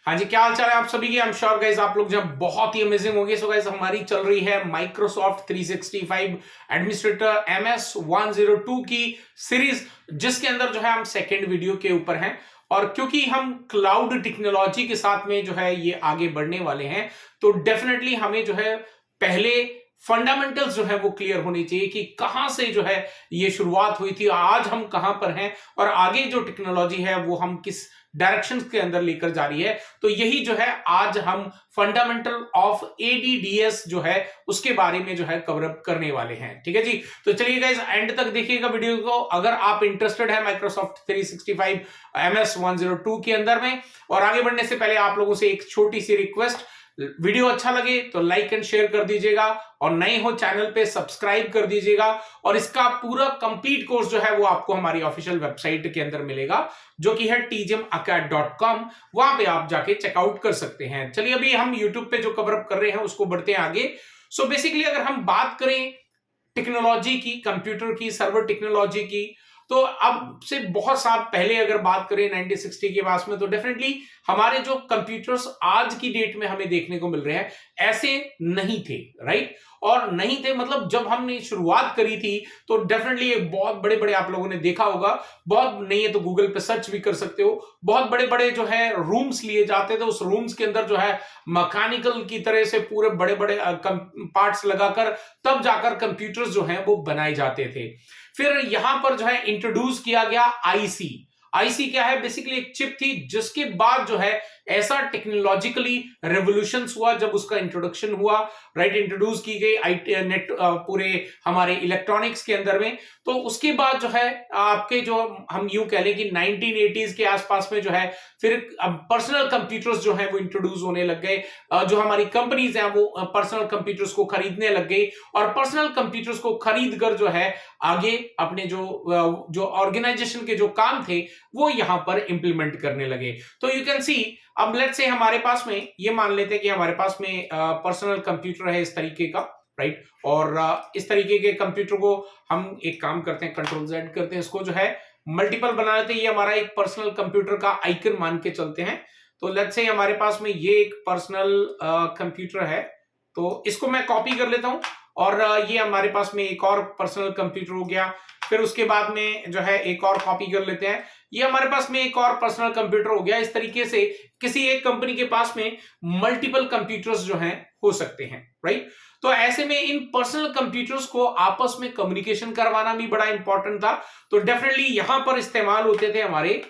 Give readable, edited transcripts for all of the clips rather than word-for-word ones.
हाँ जी, क्या हाल चाल है आप सभी की। आई एम श्योर गाइस आप लोग जब बहुत ही अमेजिंग होंगे। सो गाइस हमारी चल रही है माइक्रोसॉफ्ट 365 एडमिनिस्ट्रेटर MS 102 की सीरीज, जिसके अंदर जो है हम सेकेंड वीडियो के ऊपर हैं। और क्योंकि हम क्लाउड टेक्नोलॉजी के साथ में जो है ये आगे बढ़ने वाले हैं, तो डेफिनेटली हमें जो है पहले फंडामेंटल्स जो है वो क्लियर होनी चाहिए कि कहां से जो है ये शुरुआत हुई थी, आज हम कहां पर हैं और आगे जो टेक्नोलॉजी है वो हम किस डायरेक्शंस के अंदर लेकर जा रही है। तो यही जो है आज हम फंडामेंटल ऑफ ADDS जो है उसके बारे में जो है कवर अप करने वाले हैं। ठीक है जी, तो चलिए गाइस एंड तक देखिएगा वीडियो को अगर आप इंटरेस्टेड है माइक्रोसॉफ्ट 365 MS 102 के अंदर में। और आगे बढ़ने से पहले आप लोगों से एक छोटी सी रिक्वेस्ट, वीडियो अच्छा लगे तो लाइक एंड शेयर कर दीजिएगा और नए हो चैनल पे सब्सक्राइब कर दीजिएगा। और इसका पूरा कंप्लीट कोर्स जो है वो आपको हमारी ऑफिशियल वेबसाइट के अंदर मिलेगा, जो कि है tgmacad.com। वहां पे आप जाके चेकआउट कर सकते हैं। चलिए अभी हम यूट्यूब पे जो कवर अप कर रहे हैं उसको बढ़ते हैं आगे। सो बेसिकली अगर हम बात करें टेक्नोलॉजी की, कंप्यूटर की, सर्वर टेक्नोलॉजी की, तो अब से बहुत साल पहले अगर बात करें 1960 के पास में, तो डेफिनेटली हमारे जो कंप्यूटर्स आज की डेट में हमें देखने को मिल रहे हैं ऐसे नहीं थे, राइट। और नहीं थे मतलब जब हमने शुरुआत करी थी तो डेफिनेटली एक बहुत बड़े बड़े, आप लोगों ने देखा होगा, बहुत नहीं है तो गूगल पे सर्च भी कर सकते हो, बहुत बड़े बड़े जो है रूम्स लिए जाते थे। उस रूम्स के अंदर जो है मैकेनिकल की तरह से पूरे बड़े बड़े पार्ट्स लगाकर तब जाकर कंप्यूटर्स जो हैं वो बनाए जाते थे। फिर यहां पर जो है इंट्रोड्यूस किया गया आईसी। आईसी क्या है? बेसिकली एक चिप थी, जिसके बाद जो है ऐसा टेक्नोलॉजिकली रेवोल्यूशन हुआ जब उसका इंट्रोडक्शन हुआ, राइट, इंट्रोड्यूस की गई आईटी नेट पूरे हमारे इलेक्ट्रॉनिक्स के अंदर में। तो उसके बाद जो है आपके जो हम यूं कह लें कि 1980s के आसपास में जो है फिर पर्सनल कंप्यूटर्स जो है वो इंट्रोड्यूस होने लग गए। जो हमारी कंपनीज हैं वो पर्सनल कंप्यूटर्स को खरीदने लग गई और पर्सनल कंप्यूटर्स को खरीद कर जो है आगे अपने जो ऑर्गेनाइजेशन के जो काम थे वो यहां पर इंप्लीमेंट करने लगे। तो यू कैन सी, अब लेट्स से हमारे पास में ये मान लेते हैं कि हमारे पास में पर्सनल कंप्यूटर है इस तरीके का, राइट। और इस तरीके के कंप्यूटर को हम एक काम करते हैं, Ctrl+Z करते हैं, इसको जो है मल्टीपल बना लेते हैं। ये हमारा एक पर्सनल कंप्यूटर का आइकन मान के चलते हैं। तो लेट्स से हमारे पास में ये एक पर्सनल कंप्यूटर है, तो इसको मैं कॉपी कर लेता हूं और ये हमारे पास में एक और पर्सनल कंप्यूटर हो गया। फिर उसके बाद में जो है एक और कॉपी कर लेते हैं, ये हमारे पास में एक और पर्सनल कंप्यूटर हो गया। इस तरीके से किसी एक कंपनी के पास में मल्टीपल कंप्यूटर्स जो हैं हो सकते हैं, राइट। तो ऐसे में इन पर्सनल कंप्यूटर्स को आपस में कम्युनिकेशन करवाना भी बड़ा इंपॉर्टेंट था। तो डेफिनेटली यहां पर इस्तेमाल होते थे हमारे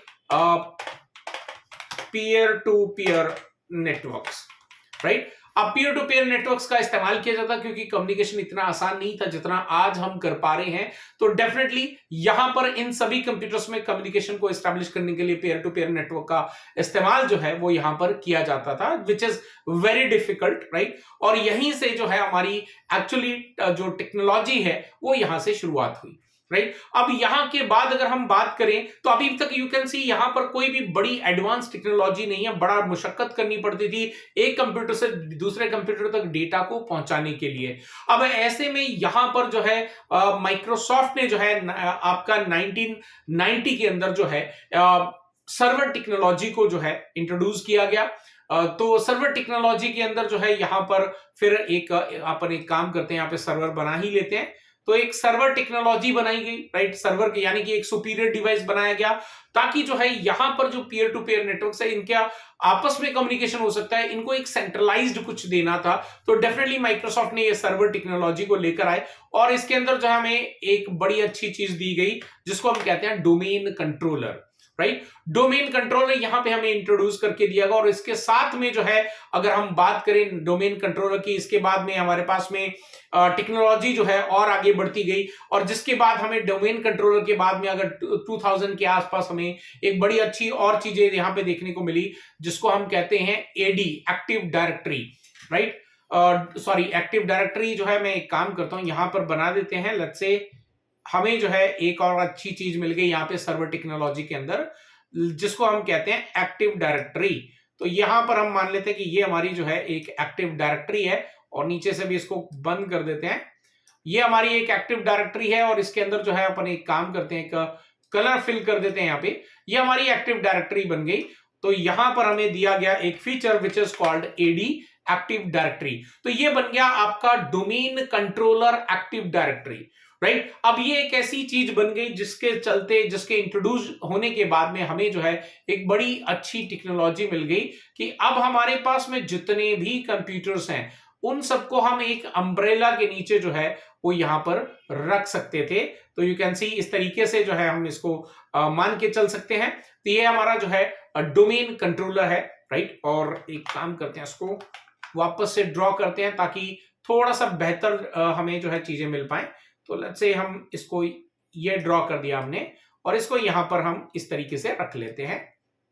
peer to peer networks, right. अब पीयर टू पीयर नेटवर्क्स का इस्तेमाल किया जाता क्योंकि कम्युनिकेशन इतना आसान नहीं था जितना आज हम कर पा रहे हैं। तो डेफिनेटली यहां पर इन सभी कंप्यूटर्स में कम्युनिकेशन को एस्टैब्लिश करने के लिए पीयर टू पीयर नेटवर्क का इस्तेमाल जो है वो यहां पर किया जाता था, which is very difficult, right. और यहीं से जो है हमारी एक्चुअली जो टेक्नोलॉजी है वो यहां से शुरुआत हुई, राइट। अब यहां के बाद अगर हम बात करें तो अभी तक यू कैन सी यहां पर कोई भी बड़ी एडवांस टेक्नोलॉजी नहीं है। बड़ा मुशक्कत करनी पड़ती थी एक कंप्यूटर से दूसरे कंप्यूटर तक डेटा को पहुंचाने के लिए। अब ऐसे में यहां पर जो है माइक्रोसॉफ्ट ने जो है आपका 1990 के अंदर जो है सर्वर टेक्नोलॉजी को जो है इंट्रोड्यूस किया गया। तो सर्वर टेक्नोलॉजी के अंदर जो है यहां पर फिर एक अपन एक काम करते हैं, यहां पे सर्वर बना ही लेते हैं। तो एक सर्वर टेक्नोलॉजी बनाई गई, राइट, सर्वर के यानी कि एक सुपीरियर डिवाइस बनाया गया ताकि जो है यहां पर जो पीयर टू पीयर नेटवर्क है इनके आपस में कम्युनिकेशन हो सकता है, इनको एक सेंट्रलाइज्ड कुछ देना था। तो डेफिनेटली माइक्रोसॉफ्ट ने ये सर्वर टेक्नोलॉजी को लेकर आए और इसके अंदर जो है हमें एक बड़ी अच्छी चीज दी गई जिसको हम कहते हैं domain controller, right. Domain controller यहां पे हमें इंट्रोड्यूस करके दिया गया और इसके साथ में जो है अगर हम बात करें डोमेन कंट्रोलर की, इसके बाद में हमारे पास में टेक्नोलॉजी जो है और आगे बढ़ती गई और जिसके बाद हमें डोमेन कंट्रोलर के बाद में अगर 2000 के आसपास हमें एक बड़ी अच्छी और चीजें यहां पे देखने को मिली जिसको हम कहते हैं AD, active directory, right. Sorry, active directory जो है मैं एक काम करता हूं यहां पर बना देते हैं। लेट्स से हमें जो है एक और अच्छी चीज मिल गई यहां पे सर्वर टेक्नोलॉजी के अंदर जिसको हम कहते हैं एक्टिव डायरेक्टरी। तो यहां पर हम मान लेते हैं कि ये हमारी जो है एक एक्टिव डायरेक्टरी है और नीचे से भी इसको बंद कर देते हैं। ये हमारी एक एक्टिव डायरेक्टरी है और इसके अंदर जो है अपन एक काम करते हैं, एक कलर फिल कर देते हैं। यहाँ पे ये हमारी एक्टिव डायरेक्टरी बन गई तो यहां पर हमें दिया गया एक feature which is called AD active directory. तो ये बन गया आपका domain controller active directory, right. अब ये एक ऐसी चीज बन गई जिसके चलते, जिसके इंट्रोड्यूस होने के बाद में हमें जो है एक बड़ी अच्छी टेक्नोलॉजी मिल गई कि अब हमारे पास में जितने भी कंप्यूटर्स हैं उन सबको हम एक अम्ब्रेला के नीचे जो है वो यहां पर रख सकते थे। तो यू कैन सी इस तरीके से जो है हम इसको मान के चल सकते हैं। तो ये हमारा जो है डोमेन कंट्रोलर है, राइट। और एक काम करते हैं, इसको वापस से ड्रॉ करते हैं ताकि थोड़ा सा बेहतर हमें जो है चीजें मिल पाए। तो लेट्स से हम इसको ये ड्रॉ कर दिया हमने और इसको यहां पर हम इस तरीके से रख लेते हैं,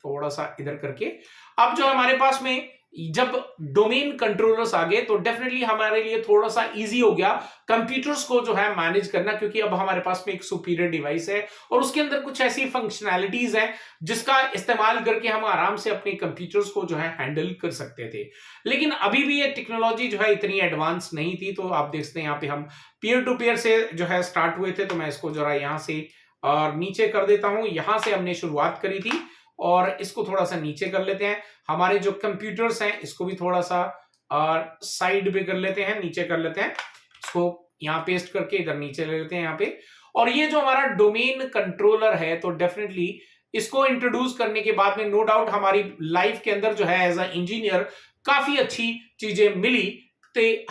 थोड़ा सा इधर करके। अब जो हमारे पास में जब डोमेन कंट्रोलर्स आ गए तो डेफिनेटली हमारे लिए थोड़ा सा इजी हो गया कंप्यूटर्स को जो है मैनेज करना, क्योंकि अब हमारे पास में एक सुपीरियर डिवाइस है और उसके अंदर कुछ ऐसी फंक्शनैलिटीज हैं जिसका इस्तेमाल करके हम आराम से अपने कंप्यूटर्स को जो है हैंडल कर सकते थे। लेकिन अभी भी ये टेक्नोलॉजी जो है इतनी एडवांस नहीं थी। तो आप देखते हैं यहाँ पे हम पीयर टू पीयर से जो है स्टार्ट हुए थे। तो मैं इसको जरा यहां से और नीचे कर देता हूं। यहां से हमने शुरुआत करी थी और इसको थोड़ा सा नीचे कर लेते हैं। हमारे जो कंप्यूटर्स हैं इसको भी थोड़ा सा साइड पे कर लेते हैं, नीचे कर लेते हैं। इसको यहाँ पेस्ट करके इधर नीचे ले लेते हैं यहाँ पे। और ये जो हमारा डोमेन कंट्रोलर है तो डेफिनेटली इसको इंट्रोड्यूस करने के बाद में नो डाउट हमारी लाइफ के अंदर जो है एज अ इंजीनियर काफी अच्छी चीजें मिली।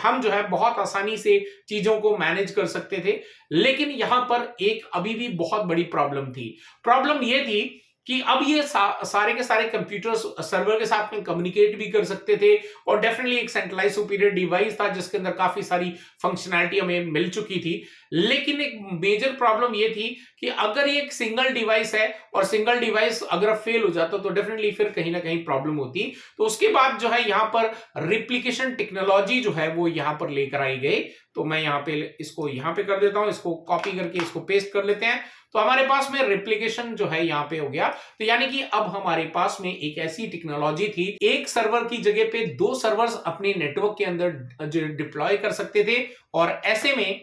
हम जो है बहुत आसानी से चीजों को मैनेज कर सकते थे। लेकिन यहां पर एक अभी भी बहुत बड़ी प्रॉब्लम थी। प्रॉब्लम ये थी कि अब ये सारे के सारे कंप्यूटर्स सर्वर के साथ में कम्युनिकेट भी कर सकते थे और डेफिनेटली एक सेंट्रलाइज सुपीरियर डिवाइस था जिसके अंदर काफी सारी फंक्शनैलिटी हमें मिल चुकी थी। लेकिन एक मेजर प्रॉब्लम ये थी कि अगर ये एक सिंगल डिवाइस है और सिंगल डिवाइस अगर फेल हो जाता तो डेफिनेटली फिर कहीं ना कहीं प्रॉब्लम होती। तो उसके बाद जो है यहाँ पर रिप्लिकेशन टेक्नोलॉजी जो है वो यहाँ पर लेकर आई गई। तो मैं यहाँ पे इसको यहाँ पे कर देता हूं, इसको कॉपी करके इसको पेस्ट कर लेते हैं। तो हमारे पास में रिप्लिकेशन जो है यहाँ पे हो गया। तो यानी कि अब हमारे पास में एक ऐसी टेक्नोलॉजी थी, एक सर्वर की जगह पे दो सर्वर्स अपने नेटवर्क के अंदर डिप्लॉय कर सकते थे। और ऐसे में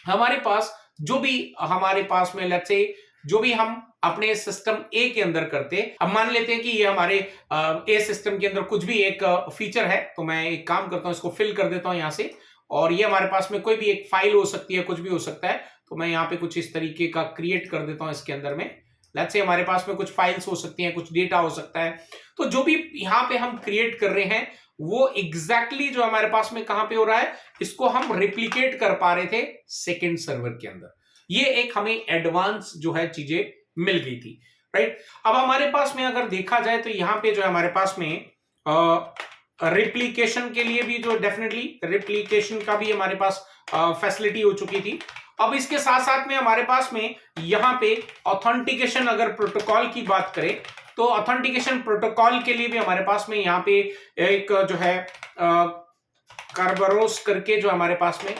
हमारे पास जो भी हमारे पास में लेट्स से जो भी हम अपने सिस्टम ए के अंदर करते, अब मान लेते हैं कि ये हमारे ए सिस्टम के अंदर कुछ भी एक फीचर है। तो मैं एक काम करता हूं, इसको फिल कर देता हूं यहां से। और ये हमारे पास में कोई भी एक फाइल हो सकती है, कुछ भी हो सकता है। तो मैं यहाँ पे कुछ इस तरीके का क्रिएट कर देता हूं इसके अंदर में। लेट्स से हमारे पास में कुछ फाइल्स हो सकती हैं, कुछ डेटा हो सकता है। तो जो भी यहाँ पे हम क्रिएट कर रहे हैं वो एग्जैक्टली जो हमारे पास में कहां पे हो रहा है, इसको हम रिप्लिकेट कर पा रहे थे सेकेंड सर्वर के अंदर। ये एक हमें एडवांस जो है चीजें मिल गई थी, राइट। अब हमारे पास में अगर देखा जाए तो यहाँ पे जो है हमारे पास में रिप्लिकेशन के लिए भी जो डेफिनेटली रिप्लिकेशन का भी हमारे पास फैसिलिटी हो चुकी थी। अब इसके साथ साथ में हमारे पास में यहाँ पे ऑथेंटिकेशन अगर प्रोटोकॉल की बात करें तो ऑथेंटिकेशन प्रोटोकॉल के लिए भी हमारे पास में यहाँ पे एक जो है कर्बरोस करके जो हमारे पास में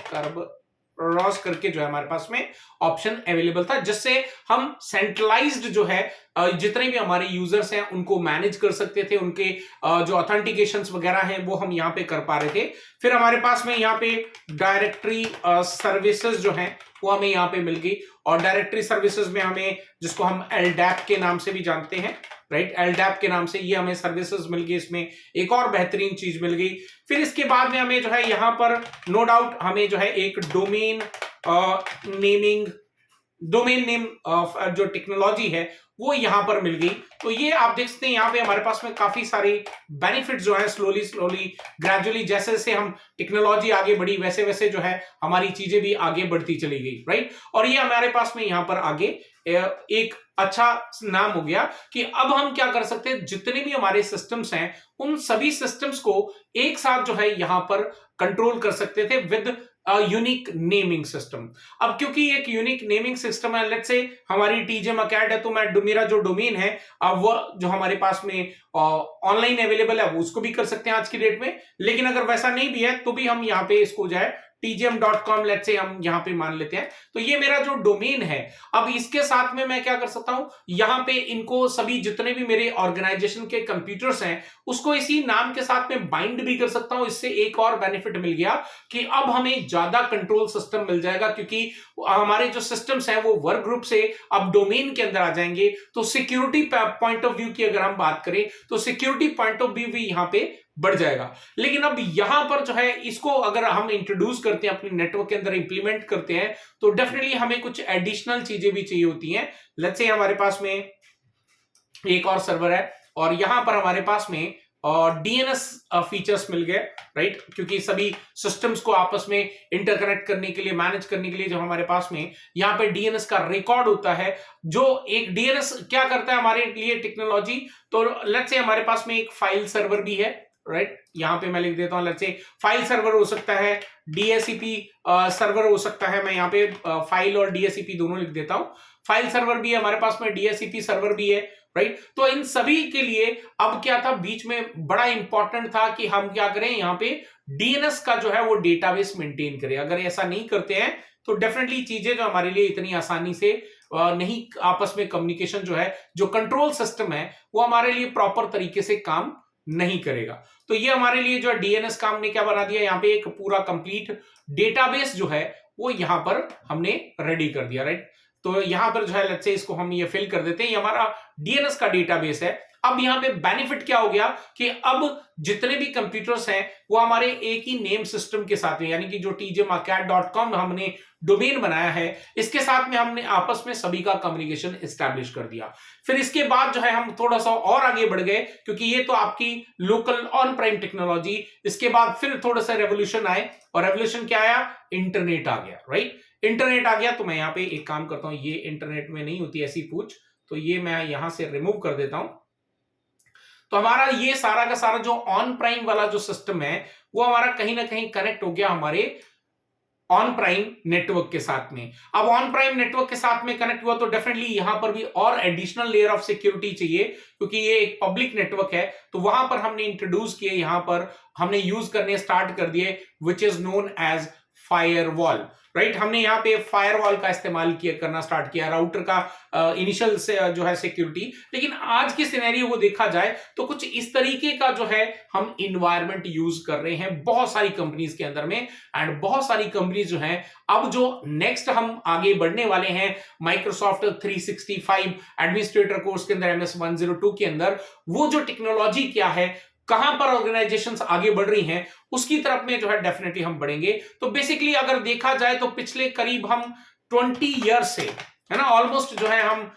रॉस करके जो है हमारे पास में ऑप्शन अवेलेबल था, जिससे हम सेंट्रलाइज्ड जो है जितने भी हमारे यूजर्स हैं उनको मैनेज कर सकते थे। उनके जो ऑथेंटिकेशंस वगैरह हैं वो हम यहाँ पे कर पा रहे थे। फिर हमारे पास में यहाँ पे डायरेक्टरी सर्विसेज जो हैं वो हमें यहाँ पे मिल गई। और डायरेक्टरी सर्विसेज में हमें, जिसको हम एलडैप के नाम से भी जानते हैं, राइट, एलडैप के नाम से ये हमें सर्विसेज मिल गई। इसमें एक और बेहतरीन चीज मिल गई। फिर इसके बाद में हमें जो है यहाँ पर नो डाउट हमें जो है एक डोमेन नेम जो टेक्नोलॉजी है वो यहां पर मिल गई। तो ये आप देख सकते हैं यहाँ पे हमारे पास में काफी सारे बेनिफिट जो है स्लोली ग्रेजुअली जैसे जैसे हम टेक्नोलॉजी आगे बढ़ी वैसे वैसे जो है हमारी चीजें भी आगे बढ़ती चली गई, राइट। और ये हमारे पास में यहाँ पर आगे एक अच्छा नाम हो गया कि अब हम क्या कर सकते हैं, जितने भी हमारे सिस्टम्स हैं उन सभी सिस्टम्स को एक साथ जो है यहां पर कंट्रोल कर सकते थे विद यूनिक नेमिंग सिस्टम। अब क्योंकि एक यूनिक नेमिंग सिस्टम है, लेट्स से हमारी TJMACAT है तो मेरा जो डोमेन है वो जो हमारे पास में ऑनलाइन अवेलेबल है वो उसको भी कर सकते हैं आज की डेट में। लेकिन अगर वैसा नहीं भी है तो भी हम यहाँ पे इसको जो है tgm.com लेट्स से हम यहां पे मान लेते हैं। तो ये मेरा जो डोमेन है, अब इसके साथ में मैं क्या कर सकता हूं, यहां पे इनको सभी जितने भी मेरे ऑर्गेनाइजेशन के कंप्यूटर्स हैं उसको इसी नाम के साथ में बाइंड भी कर सकता हूं। इससे एक और बेनिफिट मिल गया कि अब हमें ज्यादा कंट्रोल सिस्टम मिल जाएगा, क्योंकि हमारे जो सिस्टम्स हैं वो वर्क ग्रुप से अब डोमेन के अंदर आ जाएंगे। तो सिक्योरिटी पॉइंट ऑफ व्यू की अगर हम बात करें तो सिक्योरिटी पॉइंट ऑफ व्यू भी यहां पे बढ़ जाएगा। लेकिन अब यहां पर जो है इसको अगर हम इंट्रोड्यूस करते हैं अपने नेटवर्क के अंदर इंप्लीमेंट करते हैं तो डेफिनेटली हमें कुछ एडिशनल चीजें भी चाहिए होती हैं। लेट्स से हमारे पास में एक और सर्वर है और यहां पर हमारे पास में और डीएनएस फीचर्स मिल गए, राइट, क्योंकि सभी सिस्टम्स को आपस में इंटरकनेक्ट करने के लिए, मैनेज करने के लिए जो हमारे पास में यहाँ पे डीएनएस का रिकॉर्ड होता है। जो एक डीएनएस क्या करता है हमारे लिए टेक्नोलॉजी, तो लेट्स से हमारे पास में एक फाइल सर्वर भी है, राइट, यहां पे मैं लिख देता हूं, लेट्स से फाइल सर्वर हो सकता है, डीएससीपी सर्वर हो सकता है। मैं यहाँ पे फाइल और डीएससीपी दोनों लिख देता हूं। फाइल सर्वर भी है हमारे पास में, डीएससीपी सर्वर भी है, राइट। तो इन सभी के लिए अब क्या था, बीच में बड़ा इंपॉर्टेंट था कि हम क्या करें, यहाँ पे डीएनएस का जो है वो डेटाबेस मेंटेन करें। अगर ऐसा नहीं करते हैं तो डेफिनेटली चीजें जो हमारे लिए इतनी आसानी से नहीं, आपस में कम्युनिकेशन जो है, जो कंट्रोल सिस्टम है वो हमारे लिए प्रॉपर तरीके से काम नहीं करेगा। तो ये हमारे लिए जो डीएनएस काम ने क्या बना दिया, यहाँ पे एक पूरा कंप्लीट डेटाबेस जो है वो यहां पर हमने रेडी कर दिया, राइट। तो यहां पर जो है लेट्स से इसको हम ये फिल कर देते हैं, ये हमारा डीएनएस का डेटाबेस है। अब यहां पे बेनिफिट क्या हो गया कि अब जितने भी कंप्यूटर्स हैं वो हमारे एक ही नेम सिस्टम के साथ में, यानी कि जो tgmarket.com हमने डोमेन बनाया है इसके साथ में हमने आपस में सभी का कम्युनिकेशन एस्टैब्लिश कर दिया। फिर इसके बाद जो है हम थोड़ा सा और आगे बढ़ गए, क्योंकि ये तो आपकी लोकल ऑन प्राइम टेक्नोलॉजी, इसके बाद फिर थोड़ा सा रेवोल्यूशन आए, और रेवोल्यूशन क्या आया, इंटरनेट आ गया, राइट। इंटरनेट आ गया तो मैं यहाँ पे एक काम करता हूं, ये इंटरनेट में नहीं होती ऐसी पूछ, तो ये मैं यहां से रिमूव कर देता हूं। तो हमारा ये सारा का सारा जो ऑन प्राइम वाला जो सिस्टम है वो हमारा कहीं ना कहीं कनेक्ट हो गया हमारे ऑन प्राइम नेटवर्क के साथ में। अब ऑन प्राइम नेटवर्क के साथ में कनेक्ट हुआ तो डेफिनेटली यहां पर भी और एडिशनल लेयर ऑफ सिक्योरिटी चाहिए, क्योंकि ये एक पब्लिक नेटवर्क है। तो वहां पर हमने इंट्रोड्यूस किए, यहां पर हमने यूज करने स्टार्ट कर दिए which is known as firewall, right. हमने यहाँ पे फायरवॉल का इस्तेमाल करना स्टार्ट किया, राउटर का इनिशियल से जो है सिक्योरिटी। लेकिन आज के सिनेरियो को देखा जाए तो कुछ इस तरीके का जो है हम इन्वायरमेंट यूज कर रहे हैं बहुत सारी कंपनीज के अंदर में, एंड बहुत सारी कंपनीज जो हैं अब जो नेक्स्ट हम आगे बढ़ने वाले हैं माइक्रोसॉफ्ट 365 एडमिनिस्ट्रेटर कोर्स के अंदर MS 102 के अंदर, वो जो टेक्नोलॉजी क्या है, कहां पर ऑर्गेनाइजेशंस आगे बढ़ रही हैं, उसकी तरफ में जो है डेफिनेटली हम बढ़ेंगे। तो बेसिकली अगर देखा जाए तो पिछले करीब हम 20 ईयर्स से, है ना, ऑलमोस्ट जो है हम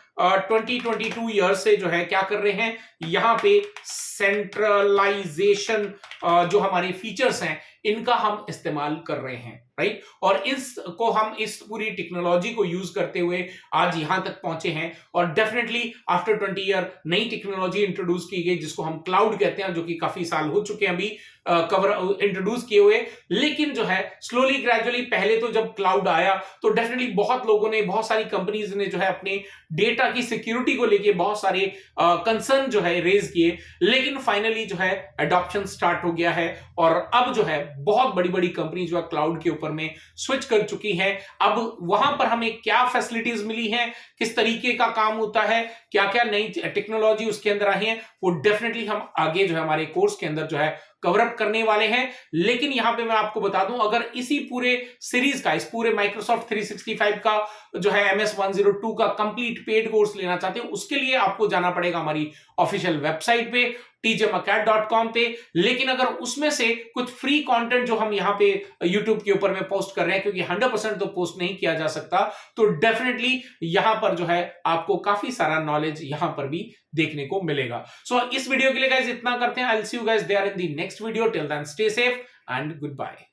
22 ईयर्स से जो है क्या कर रहे हैं, यहां पे सेंट्रलाइजेशन जो हमारे फीचर्स हैं इनका हम इस्तेमाल कर रहे हैं, राइट। और इसको हम इस पूरी टेक्नोलॉजी को यूज करते हुए आज यहां तक पहुंचे हैं। और डेफिनेटली आफ्टर 20 ईयर नई टेक्नोलॉजी इंट्रोड्यूस की गई जिसको हम क्लाउड कहते हैं, जो कि काफी साल हो चुके हैं अभी इंट्रोड्यूस किए हुए। लेकिन जो है स्लोली ग्रेजुअली, पहले तो जब क्लाउड आया तो डेफिनेटली बहुत लोगों ने, बहुत सारी कंपनीज ने जो है अपने डेटा की सिक्योरिटी को लेके बहुत सारे कंसर्न जो है रेज किए, लेकिन फाइनली जो है अडॉप्शन स्टार्ट हो गया है। और अब जो है बहुत बड़ी बड़ी कंपनी जो है क्लाउड के ऊपर में स्विच कर चुकी है। अब वहां पर हमें क्या फैसिलिटीज मिली हैं, किस तरीके का काम होता है, क्या क्या नई टेक्नोलॉजी उसके अंदर आई है, वो डेफिनेटली हम आगे जो है हमारे कोर्स के अंदर जो है कवर अप करने वाले हैं। लेकिन यहां पे मैं आपको बता दूं, अगर इसी पूरे सीरीज का, इस पूरे माइक्रोसॉफ्ट 365 का जो है MS 102 का कंप्लीट पेड कोर्स लेना चाहते हैं, उसके लिए आपको जाना पड़ेगा हमारी ऑफिशियल वेबसाइट पे tgmarket.com पे। लेकिन अगर उसमें से कुछ फ्री कंटेंट जो हम यहाँ पे YouTube के ऊपर में पोस्ट कर रहे हैं, क्योंकि 100% तो पोस्ट नहीं किया जा सकता, तो डेफिनेटली यहां पर जो है आपको काफी सारा नॉलेज यहां पर भी देखने को मिलेगा। सो इस वीडियो के लिए गाइस इतना करते हैं। I will see you guys there in the next video. Till then stay safe and good bye.